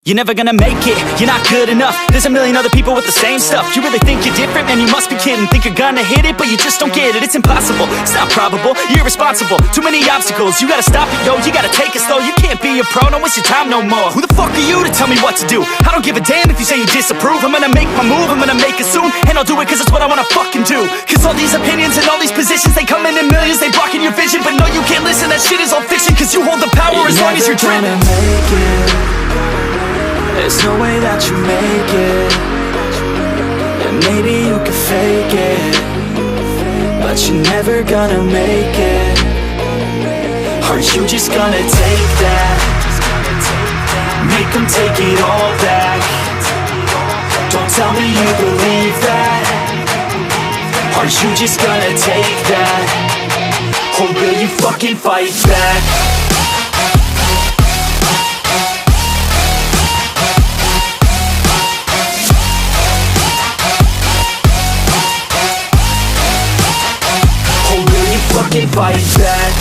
You're never gonna make it, you're not good enough. There's a million other people with the same stuff. You really think you're different? Man, you must be kidding. Think you're gonna hit it, but you just don't get it. It's impossible, it's not probable, you're irresponsible. Too many obstacles, you gotta stop it, yo. You gotta take it slow, you can't be a pro. Don't waste your time no more. Who the fuck are you to tell me what to do? I don't give a damn if you say you disapprove. I'm gonna make my move, I'm gonna make it soon. And I'll do it cause it's what I wanna fucking do. Cause all these opinions and all these positions, they come in millions, they blocking your vision. But no, you can't listen, that shit is all fiction. Cause you hold the power as long as you're dreaming. There's no way that you make it. And maybe you can fake it, but you're never gonna make it. Aren't you just gonna take that? Make them take it all back. Don't tell me you believe that. Aren't you just gonna take that? Or will you fucking fight back? Fucking fight back.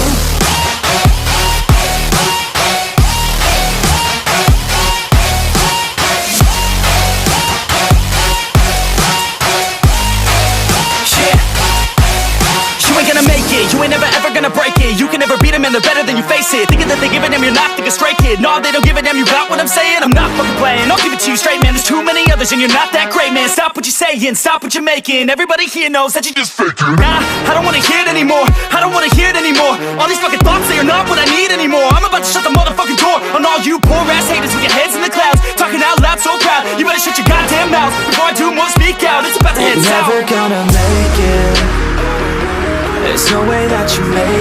You ain't gonna make it, you ain't never ever gonna break it. You can never beat them and they're better than you face it. Thinking that they give a damn, you're not thinking straight, kid. No, they don't give a damn, you got what I'm saying? I'm not fucking playing, I'll give it to you straight, man. There's too many others and you're not that great, man. Stop what you're saying, stop what you're making. Everybody here knows that you just faking. Nah, I don't wanna hear it anymore, I don't wanna hear it anymore. All these fucking thoughts, they are not what I need anymore. I'm about to shut the motherfucking door on all you poor ass haters with your heads in the clouds, talking out loud so proud. You better shut your goddamn mouth before I do more speak out. It's about to head south. You're never gonna make it. There's no way that you make